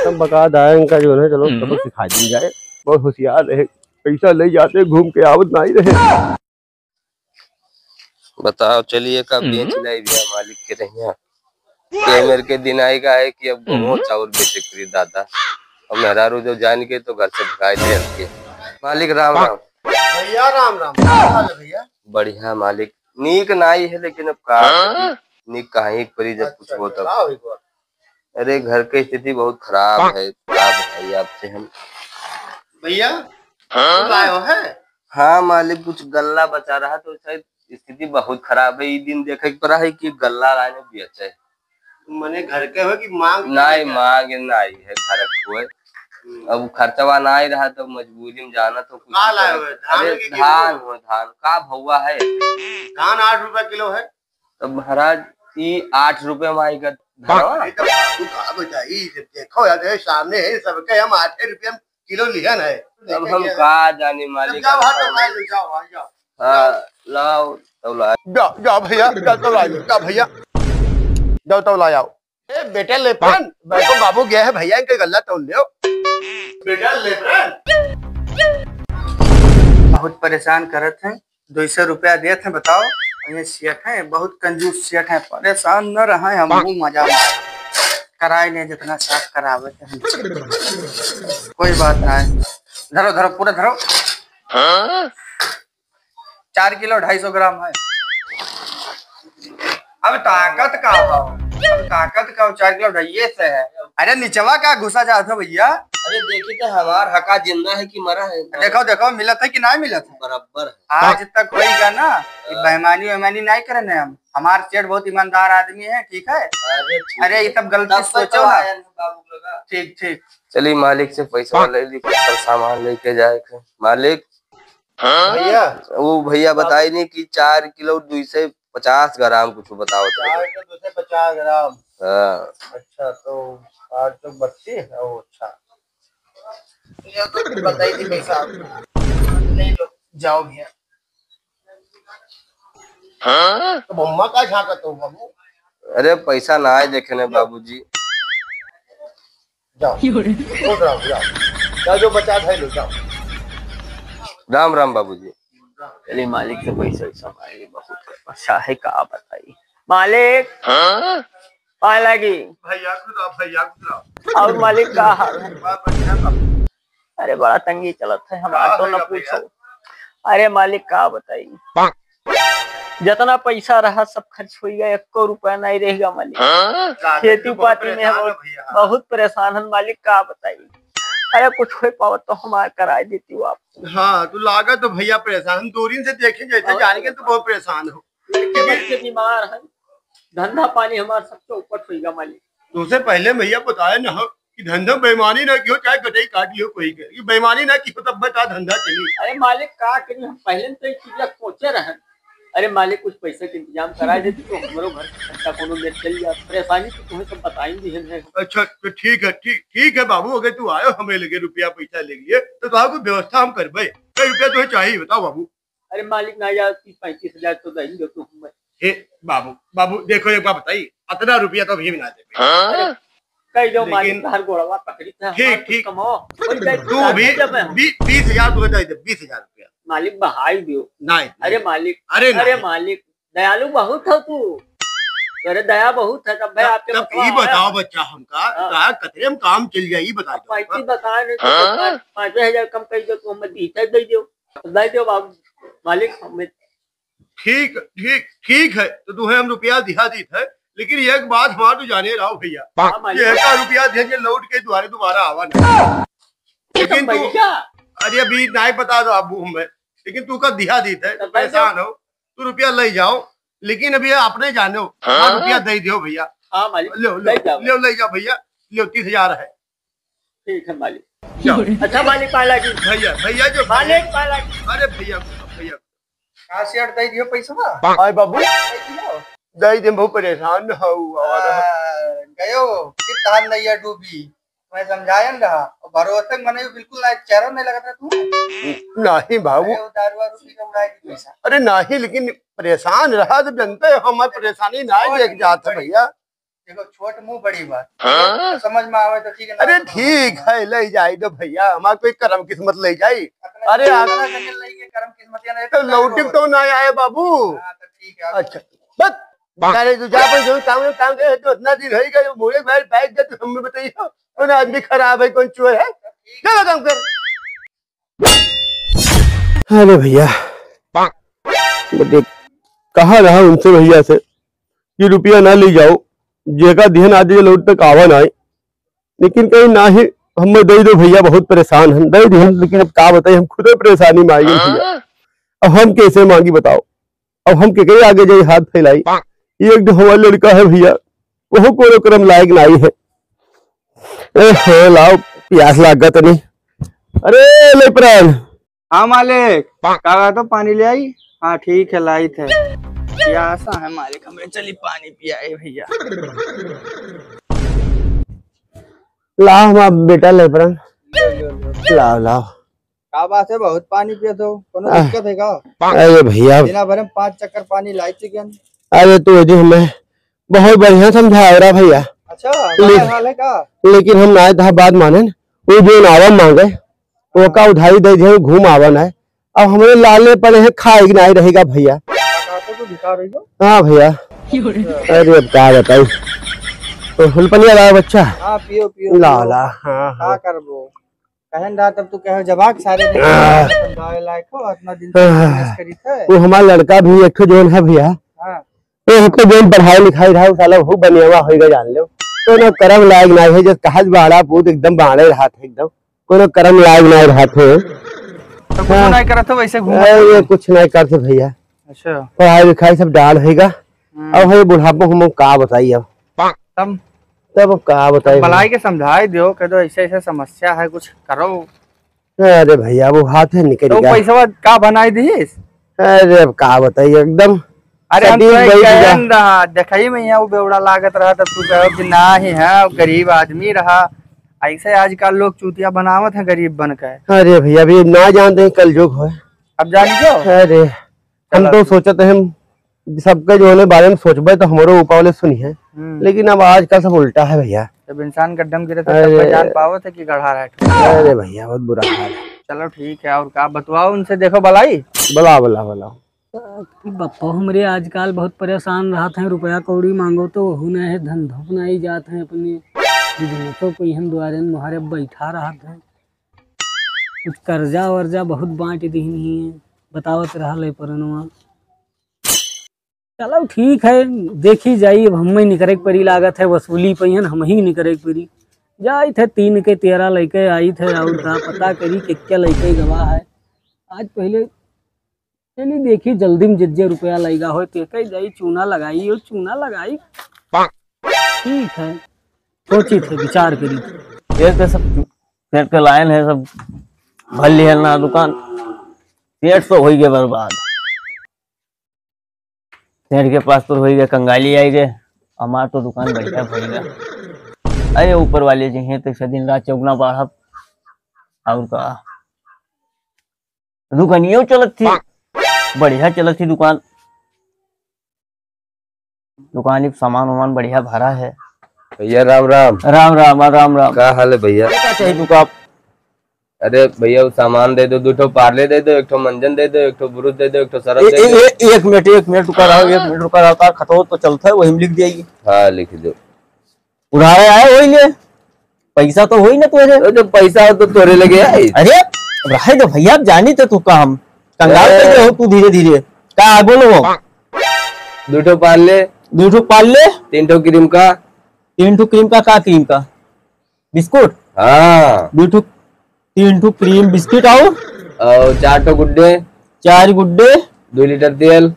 सब बकायदा है इनका जो है। चलो सबक सिखा दी जाए, बहुत होशियार रहे, पैसा ले जाते घूम के आवत नहीं रहे। बताओ चलिए कब बेच लाई भैया मालिक के रहिया के मेरे के दिन आएगा है कि अब बहुत चाउर बेचे करी दादा और मेहरारू जो जान के तो घर से भगाए थे के। मालिक राम राम भैया। राम राम भैया। बढ़िया मालिक, नीक नाई है लेकिन अब कहा नीक कहीं परी जब कुछ हो तब। अरे घर की स्थिति बहुत खराब है, क्या बताइए आपसे हम भैया। लाए हो है? हाँ मालिक, कुछ गल्ला बचा रहा तो शायद स्थिति बहुत खराब है। ये दिन देखे पड़ा है कि गल्ला लाने भी अच्छा है। मने घर के हो कि मांग? नहीं मांग नहीं है, घर को। अब खर्चवा ना ही रहा तो मजबूरी में जाना तो कुछ। अरे धान हो, धान का भौवा है। धान 8 रुपए किलो है। तो महाराज ये 8 रुपए में आएगा। देखो यार सामने है सबके, हम 8 रुपये किलो लिहन है। अब हम कहा जाने मालिक। हाँ लाओ तो लाओ। जाओ भैया, जाओ भैया, जाओ तो लाओ। बेटे लेपन बैठो, बाबू गया है भैया इनके गल्ला तोल लो। बेटा लेपन बहुत परेशान करत हैं। 200 रुपया देते हैं, बताओ। ये सेठ है, बहुत कंजूस सेठ है, परेशान न रहे हम। मजा कराए नहीं जितना साफ करावे थे। कोई बात नहीं, धरो धरो पूरा धरो। 4 किलो 250 ग्राम है। अब ताकत का भाव, अब ताकत का 4 किलो 250 से है। अरे निचवा का घुसा जाता भैया। अरे देखिए तो हमार हका जिंदा है कि मरा है। देखो देखो मिलत है कि नहीं मिलत है, बराबर है। आज तक होगा ना बेईमानी वेमानी नहीं करे हम। हमारे सेठ बहुत ईमानदार आदमी है, ठीक है। अरे ये सब गलती सोचो ना। ठीक ठीक, चलिए मालिक से पैसा ले ली, सामान लेके जाए मालिक। भैया वो भैया बताई नहीं कि 4 किलो 250 ग्राम कुछ बताओ। 250 ग्राम। हाँ अच्छा तो 832। अच्छा ये तो बताई थी पैसा, ले लो जाओ भैया। तो मम्मा का झाकत हो बाबू? अरे पैसा ना है देखने बाबूजी। जाओ जाओ, जो बचा है लो जाओ। राम राम बाबूजी। चलिए मालिक से पैसा संभालिए, बहुत अच्छा है, का बताइए मालिक। पाए लगी भैया भैया। और मालिक का हाल है? अरे बड़ा तंगी चलत है हमारा, तो न पूछो। अरे मालिक का बताइए, जितना पैसा रहा सब खर्च हो गया, 1 रुपया नहीं रहेगा मालिक। खेती पाती में हम बहुत परेशान है मालिक, का बताइए। अरे कुछ हो पाओ तो हमारा कराए देती हूँ आप। हाँ तो लागा तो भैया परेशान, दूरी से देखे जैसे जाने के तो बहुत परेशान हो। बच्चे बीमार है, धंधा पानी हमारा सबसे ऊपर होगा मालिक। तो उससे पहले भैया बताया ना हो कि धंधा बेईमानी ना क्यों, चाहे कटाई काट लियो कोई के, बेईमानी ना क्यों तब बता धंधा चली। अरे मालिक का करी, हम पहले तो ये चीज सोचे रहे। अरे मालिक कुछ पैसे के इंतजाम करा देती तो हमारे घर खर्चा कोनो में चल जाए। परेशानी तो तुम्हें सब बताएंगे। अच्छा तो ठीक है, ठीक है बाबू, अगर तू आयो हमें लगे रुपया पैसा ले लिए तो कोई व्यवस्था हम करबे। कई रुपया तुम्हें चाहिए बताओ बाबू? अरे मालिक ना यार 30-35 हजार तो देंगे तो हम। बाबू देखो एक बात बताइए, इतना रुपया तो भी ना दे। कई जो मालिक हर गोड़वा पकड़ी था। ठीक कमाओ तू भी 20,000 तो दे दे, 20,000 रुपया मालिक बहाई दियो। नहीं अरे मालिक, अरे मालिक दयालु बहुत हो तू, अरे दया बहुत है। तब भाई आपके ये बताओ बच्चा हमका कहा कतरे हम काम चल गया, ये बताओ। 35 बता रहे 5,000 कम कर दो तो हमें 20 दे दो बाबू मालिक हमें। ठीक है तो तुम्हें हम रुपया दिया दी है, लेकिन एक बात हमारा तो जाने रहो भैया, ये का रुपया देंगे लौट के दोबारा आवा नहीं। लेकिन तू अरे अभी नहीं बता दो अबू हमें, लेकिन तू का दिया दी है तो परेशान हो तू रुपया ले जाओ, लेकिन अभी अपने जानो रुपया दे दो भैया। हाँ मालिक ले जाओ भैया, लो 30,000 है। ठीक है मालिक। अच्छा मालिक पाला की भैया जो मालिक पाला की। अरे भैया कहाँ से दे दियो पैसा? हाय बाबू दे दे, बहुत परेशान हो गयो कि तान नहीं डूबी, मैं समझाया ना भरोसे मने बिल्कुल नहीं, चेहरा नहीं लगा था तू। नहीं बाबू पैसा। अरे नहीं, लेकिन परेशान रहा तो जनते हमारी परेशानी नहीं देख जाता भैया। देखो छोट मुंह बड़ी बात। तो समझ में आवे तो ठीक है ना। अरे ठीक है ले जाई दो भैया, हमार कोई करम किस्मत ले जाई। अरे कर्म किस्मत तो लौटिक तो ना आए बाबू। तो ठीक है। अच्छा बस अरे तू जा पर जो काम गए तो इतना दिन रह गए मोड़े बैठ बैठ गए तो हमें बताइए कौन आदमी खराब है कौन चोर है, चलो काम कर। अरे भैया कहा रहा उनसे भैया से कि रुपया ना ले जाओ, जेका ध्यान आदि लौट तक आवा ना, लेकिन कहीं ना ही हमें दे दो भैया, बहुत परेशान हम दे दिए, लेकिन अब क्या बताइए हम खुद परेशानी में आई भैया। अब हम कैसे मांगी बताओ, अब हम के आगे जाए हाथ फैलाई। एक जो हमारा लड़का है भैया वो को क्रम लायक नहीं है। लाओ प्यास लागत नहीं। अरे ले प्राण। हाँ मालिक कहा तो पानी ले आई। हाँ ठीक है लाई थे। प्यासा है मालिक हमें, चली पानी पियाए भैया। लाओ हमारा बेटा ले प्राण, लाओ लाओ। क्या बात है बहुत पानी पिया तो कोनो दिक्कत है का? अरे भैया बिना भरे 5 चक्कर पानी लाई थी क्या? अरे तो जी हमें बहुत बढ़िया समझा रहा भैया। अच्छा हाल है का? लेकिन हम ना था बात माने वो जो नावा मांगे वो का उधारी दे दे घूम आवन है। अब हमारे लाले पड़े हैं खाए नहीं रहेगा भैया। हाँ भैया अरे अब क्या बताई तो हुलपनिया लाया बच्चा। हाँ पियो पियो ला ला। हाँ क्या करबो कहन रहा तब तू कहे जवाक सारे दिन समझावे लायक हो, इतना दिन से मेहनत करी थे। वो हमारा लड़का भी एक जोन है भैया, तो जोन पढ़ाई लिखाई रहा साला वो बनियावा होगा जान लो। तो ना कर्म लायक नहीं है, जब कहा बाड़ा पूत एकदम बाड़े रहा था, एकदम कोनो कर्म लायक नहीं रहा थे। तो कुछ नहीं करत वैसे घूम ये कुछ नहीं करते भैया। अच्छा पढ़ाई लिखाई सब डाल होगा। अब भाई बुढ़ापा हम का बताइए अब तब का बताइए भलाई के समझाई दो कह दो ऐसे ऐसे समस्या है कुछ करो। अरे भैया वो हाथ है निकल गया। तो पैसा का बनाई दीस? अरे अब का बताइए एकदम। अरे हम रहा देखई में यहाँ वो बेवड़ा लागत रहा तब तू कहो कि ना ही है गरीब आदमी रहा। ऐसे आजकल लोग चूतिया बनावत है गरीब बन के। अरे भैया अभी ना जानते हैं कल युग है। अब जानी क्यों? अरे हम तो सोचते हैं हम सबके जो है बारे में सोचबे तो हमारे ऊपर वाले सुनी है, लेकिन अब आजकल सब उल्टा है भैया। जब इंसान गड्ढम गिरे तो जान पाओ थे कि गढ़ा रहा है। अरे भैया बहुत बुरा हाल है। चलो ठीक है और का बतवाओ उनसे देखो भलाई। बुला बुला बुला बप्पा हमरे आजकल बहुत परेशान रहत हैं, रुपया कौड़ी मांगो तो वहू न है, धंधो नहीं जात हैं अपने तो कोई हम द्वारे मुहारे बैठा रहत हैं। कुछ कर्जा वर्जा बहुत बांट दीनी है, बतावत रहा परनुआ। चलो ठीक है देखी जाई, अब हम ही निकरे परी लागत है, वसूली पहिन हम ही निकरे परी जाई थे। 3 के 13 लड़के आई थे और का पता करी क्या लड़के गवाह है। आज पहले चली देखी जल्दी में जिज्जे रुपया लगेगा हो ते जाई चूना लगाई और चूना लगाई। ठीक है सोची थे विचार करी ये तो सब सेठ के लाइन है, सब भर लिया ना दुकान, सेठ तो हो गए बर्बाद। सेठ के पास तो हो गया कंगाली आई गए, हमार तो दुकान बैठा हो गया। अरे ऊपर वाले जी हैं तो दिन रात चौगना बढ़ा और का दुकानियों चलत थी, बढ़िया चलत थी दुकान सामान वामान बढ़िया भरा है। भैया राम राम। राम राम राम राम। क्या हाल है भैया? क्या चाहिए तुमको? अरे भैया वो सामान दे दो, 2 ठो पार्ले दे दो, 1 ठो मंजन दे दो, 1 ठो ब्रुश दे दो, 1 ठो सरफ दे दो। 1 मिनट रुका रहो, 1 मिनट रुका रहो, कार खतो तो चलता है वही लिख देगी। हाँ लिख दो। उधारे आए वही ले, पैसा तो वही ना तुझे। तो जब पैसा हो तो तोरे लगे आई। अरे रहे तो भैया जानी तो तू काम कंगाल हो तू धीरे धीरे क्या बोलो। 2 ठो पार्ले, 2 ठो पार्ले, 3 ठो क्रीम का, 3 ठो क्रीम का क्रीम का बिस्कुट। हाँ 3 ठो क्रीम बिस्किट और 4 ठो गुड्डे, 4 गुड्डे, 2 लीटर तेल,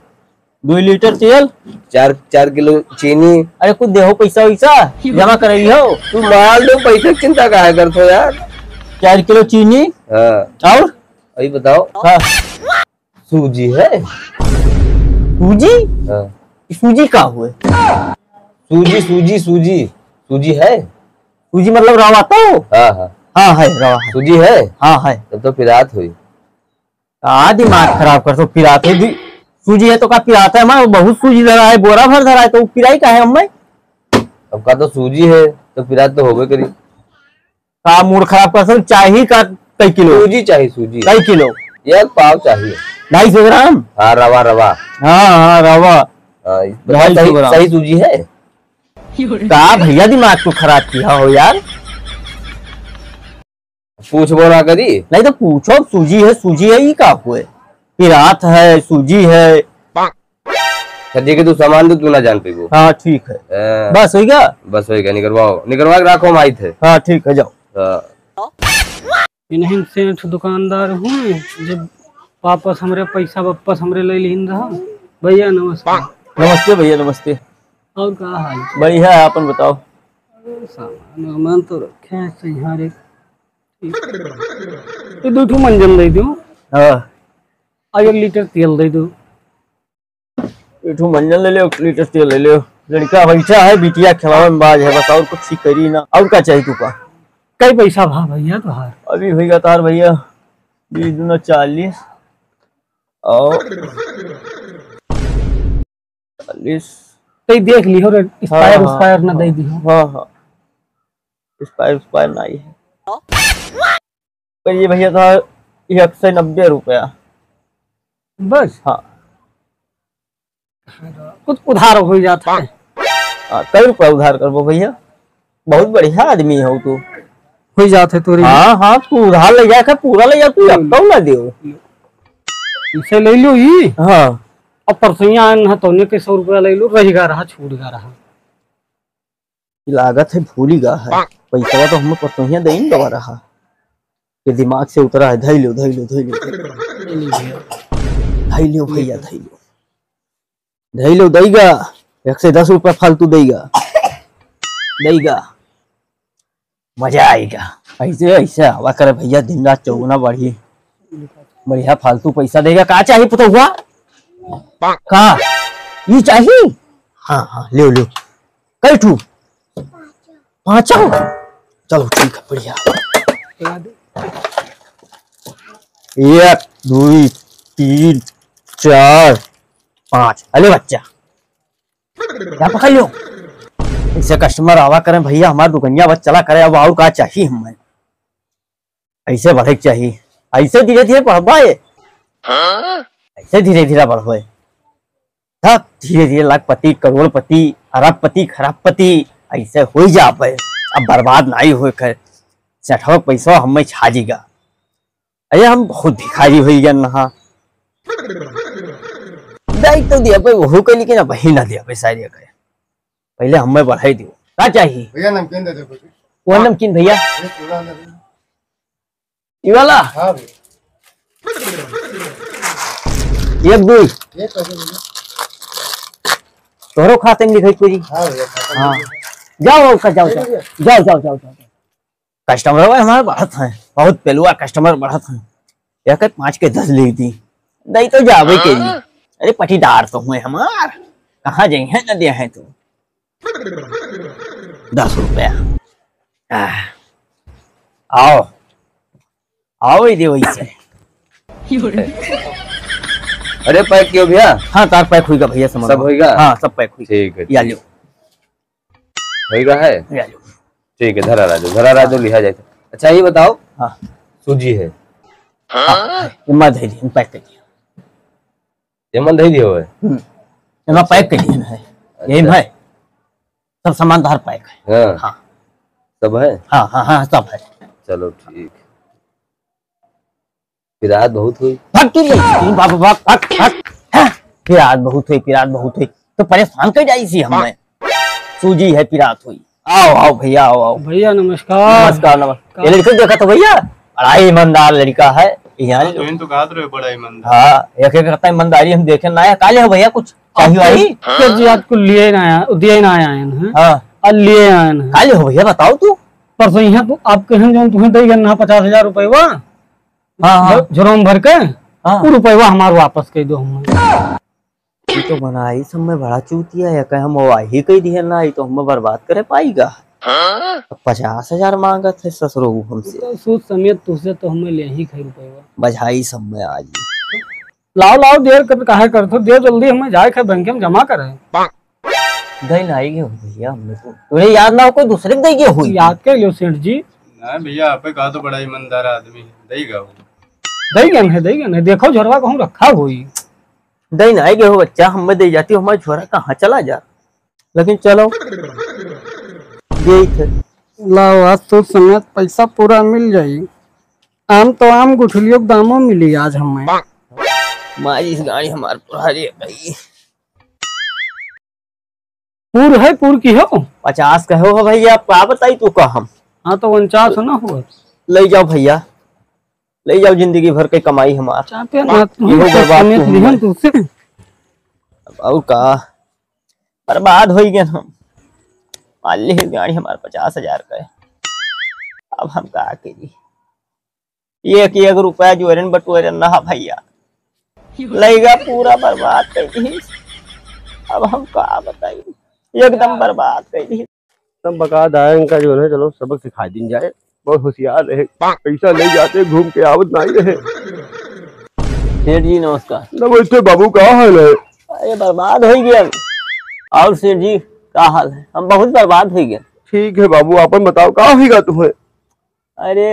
2 लीटर तेल, 4 किलो चीनी। अरे कुछ देहो पैसा वैसा जमा कर रही हो तू माल दो, पैसे की चिंता काहे करते हो यार। 4 किलो चीनी। हाँ और अभी बताओ। हाँ सूजी है। सूजी? हाँ सूजी का हुए? सूजी सूजी सूजी सूजी है। सूजी मतलब रवा तो? हाँ हाँ हाँ है रवा। सूजी है। हाँ है। तब तो पिरात हुई। दिमाग खराब कर तो पिरात है। सूजी है तो का पिराता है? मैं बहुत सूजी धरा है, बोरा भर धरा है तो पिराई का है हमें। अब का तो सूजी है तो पिरात तो होबे करी। का मूड खराब कर सब चाहिए का कई किलो सूजी चाहिए, सूजी कई किलो 1 पाव चाहिए। 250 ग्राम। हाँ रवा रवा। हाँ रवा। हाँ, सही सूजी है। का भैया दिमाग को खराब किया हो यार। पूछ बोला करी। नहीं तो पूछो, सूजी है ये का हुए, पिरात है सूजी है। सच्ची के तू सामान तो तू ना जान पाई। हाँ ठीक है, बस हो गया। बस हो गया, निकलवा के रखो, हम आई थे। हाँ ठीक है, जाओ। इन्हीं से दुकानदार हूँ जब वापस हमरे पैसा वापस हमरे ले लिन रहा। भैया नमस्कार। नमस्ते भैया, नमस्ते। और का हाल? बढ़िया है, अपन बताओ। सामान तो रखे हैं सही। ये 2 मंजन दे दो। हाँ 1 लीटर तेल दे दो। 1 मंजन ले लो, 1 लीटर तेल ले लो। लड़का बैठा है, बिटिया खिलावे में बाज है, बस और कुछ ही करी ना। और क्या चाहिए तुका? कई पैसा भा भैया तुहार? अभी होगा तार भैया 20 दूना 40 और 40। तो देख लियो रे, एक्सपायर ना दे दियो। हाँ एक्सपायर नहीं है। तो ये भैया था 190 रुपया बस। हाँ कुछ उधार हो जाता है। कई रुपया उधार करबो भैया, बहुत बढ़िया आदमी हो तू। हो जाते तो। हाँ तू उधार ले जाकर पूरा ले जा, तू अब ना दियो। इसे ले लो ही। हाँ अब परसों आन तो ने के 100 रुपया ले लो, रहेगा रहा छूटेगा रहा। लागत है भूलिगा है, पैसा तो हमें परसों देंगे दवा रहा के दिमाग से उतरा है। धैल लो भैया, धैल लो देगा। 110 रुपया फालतू देगा, मजा आएगा। ऐसे हवा करे भैया, दिन रात चौगुना बढ़िया फालतू पैसा देगा। का चाहिए पता हुआ? का ये चाहिए? हाँ ले कई ठू 5। चलो ठीक है, बढ़िया। 1 2 3 4 5। अरे बच्चा क्या पकड़ लो। ऐसे कस्टमर आवा करें भैया, हमारी दुकानिया बस चला करे। अब और का चाहिए हमें? ऐसे बढ़े चाहिए, ऐसे धीरे धीरे बढ़वाए, ऐसे धीरे धीरे बढ़वाए, तब धीरे धीरे लाखपति, करोड़पति, अरबपति, खरबपति ऐसे हो जाए। अब बर्बाद नहीं हो कर सेठवा पैसा हमें छाजेगा। अरे हम बहुत भिखारी हो गया ना। दाई तो दिया पे वो कह, लेकिन अब वही ना दिया पैसा दिया करे। पहले हमें बढ़ाई दियो। क्या चाहिए भैया? नमकीन दे दो। वो नमकीन भैया ये वाला। हाँ भैया, 1 2 तोरो खाते में लिखाई पूरी। हाँ भैया। हाँ जाओ कस्टमर हमारे बढ़त है, बहुत पेलुआ कस्टमर बढ़त है। 1 5 के 10 ले दी, नहीं तो जावे के लिए। अरे पटीदार तो हुए हमार, कहाँ जाए हैं न दिया है तो 10 रुपया। आओ दे वैसे। अरे पैक क्यों भैया? हाँ तार पैक हुई भैया, समझ सब होगा। हाँ सब पैक हुई। ठीक है, या लो होगा है। या लो। ठीक है, धरा राजो लिहा जाए। अच्छा ये बताओ, हाँ सूजी है? मत है दी, पैक कर दिया। ये मन दे दियो है। पैक कर दिया है। यही है सब सामान धार पैक है। हाँ हाँ सब है। हाँ सब है। चलो ठीक। पिरात बहुत हुई। पिरात बहुत हुई तो परेशान कर जाई सी हमें। सूजी है, पिरात हुई। आओ भैया, आओ भैया नमस्कार। ये लड़का देखा तो भैया, बड़ा ईमानदार लड़का है। यहाँ तो कहा तो बड़ा ईमानदार। हाँ एक करता ईमानदारी हम देखे ना है। काले हो भैया कुछ चाहिए भाई? आपको लिए ना आया, दिए ना आया है। हाँ लिए आए हैं। काले हो भैया, बताओ तू। परसों यहाँ तो आप कहें जो तुम्हें दे गया 50,000 रुपये। हाँ झरोम भर के हाँ। वो रुपया हमारे वापस कर दो। हम तो बनाई सब में बड़ा चूतिया है, कहीं हम वाही कही दिया ना, तो हमें बर्बाद करे पाएगा। 50,000 मांगा थे ससुरो हमसे। तो सूद समेत तुझसे तो हमें ले ही रुपया बजाई सब में आज। लाओ देर कर काहे करते, दे जल्दी, हमें जाए बैंक में जमा करे। दही नहीं गए हो भैया हमने तो तुम्हें याद ना हो कोई दूसरे दही गए हो याद कर लो सेठ जी। ना भैया आप कहा तो बड़ा ईमानदार आदमी है, दही गाओ। दही गन है, दही गन है, देखो झोरवा कहूँ रखा हुई। दही नहीं गए हो बच्चा, हमें दे जाती हो, हमारा छोरा कहाँ चला जा। लेकिन चलो यही थे। लाओ आज तो समय पैसा पूरा मिल जाये। आम तो आम गुठलियों के दामों मिली आज हमें। मारी इस गाड़ी हमारे पुरानी भाई। पूर है, पूर की हो 50 कहो हो भैया, आप क्या बताई तू का हम। हाँ तो 49 ना हुआ। ले जाओ भैया, ले जाओ, जिंदगी भर के कमाई हमार। चाहते हैं ना तुमसे। और का बर्बाद हो गए हम। मान ली गाड़ी हमारे 50,000 का है। अब हम का करिए, एक रुपया जोरन बटोरन रहा भैया, लेगा पूरा बर्बाद कर दी। अब हम का बताइए, एकदम बर्बाद कर दी। सब बकायदा है इनका जो है, चलो सबक सिखा दी जाए। बहुत होशियार रहे, पैसा ले जाते घूम के आवत नहीं रहे। सेठ जी नमस्कार। नमस्ते बाबू, क्या हाल है? अरे बर्बाद हो गया। और सेठ जी क्या हाल है? हम बहुत बर्बाद हो गए। ठीक है बाबू, अपन बताओ क्या होगा तुम्हें? अरे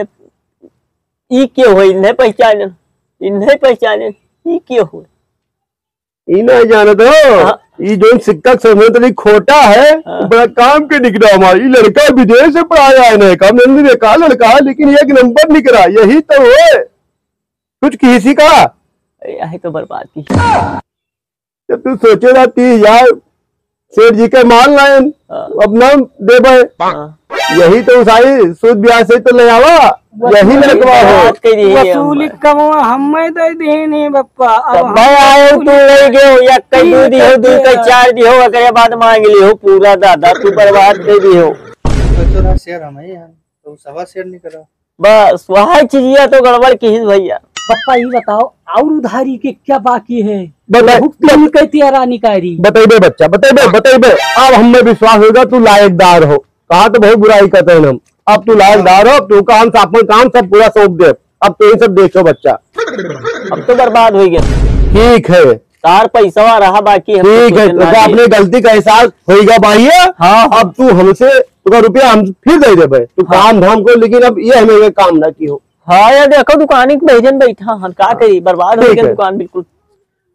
ई क्यों हो, इन्हें पहचाने, इन्हें पहचाने, ई क्यों हो? ई नहीं जाने दो। ये जो सिक्का समझ तो खोटा है, बड़ा काम के निकला। हमारी लड़का विदेश से पढ़ाया है, नहीं काम नंदी ने कहा लड़का है, लेकिन एक नंबर निकला। यही तो है कुछ किसी का। यही तो बर्बाद की। जब तू सोचेगा 30,000 सेठ जी के मान लाइन अब नाम दे यही तो सारी सूद ब्याज से तो ले आवा। यही लड़कवा हो वसूली कमवा हमें दे देने बप्पा। अब भाई आए तू ले गयो या कई दूध हो, दूध कई 4 दी हो, अगर बाद मांग ली हो पूरा दादा तू बर्बाद कर दी हो। तो शेयर हमें यार तो सवा शेयर नहीं करा। बस वही चीजिया तो गड़बड़ की है भैया। पप्पा ये बताओ और उधारी के क्या बाकी है? बताइए बच्चा, बताइए। अब हमें विश्वास होगा तू लायकदार हो। कहा तो बहुत बुराई करते हैं हम। अब तू लायकदार हो, तू काम सब पूरा सौंप दे। अब तो ये सब देखो बच्चा, अब तो बर्बाद हो गया। ठीक है, तार पैसा रहा बाकी है। ठीक है, तो अपने गलती का एहसास होगा भाई। हाँ, अब तू हमसे रुपया हम फिर दे दे भाई। तू काम धाम को, लेकिन अब ये हमें काम ना की हो। हाँ यार देखो दुकान के भैजन बैठा, हम क्या करी, बर्बाद हो गया दुकान बिल्कुल।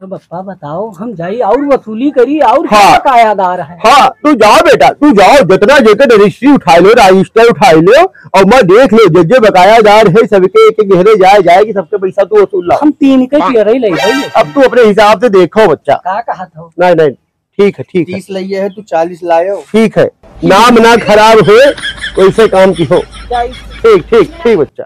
तो बप्पा बताओ हम जाई और वसूली करी और हाँ, कायादार है। हाँ तू जाओ बेटा, तू जाओ, जितना जेकर रजिस्ट्री उठा लो, रजिस्टर उठा लो, और मैं देख लो जे बकायादार है सबके एक घेरे जाएगी, सबके पैसा तू वसूल ला। हम 3 के टियर ही ले भाई। अब तू अपने हिसाब से देखो बच्चा। क्या कहा था? नहीं ठीक है, 30 लिए है, तू 40 लायो। ठीक है, नाम ना खराब हो, वैसे काम की हो। ठीक बच्चा।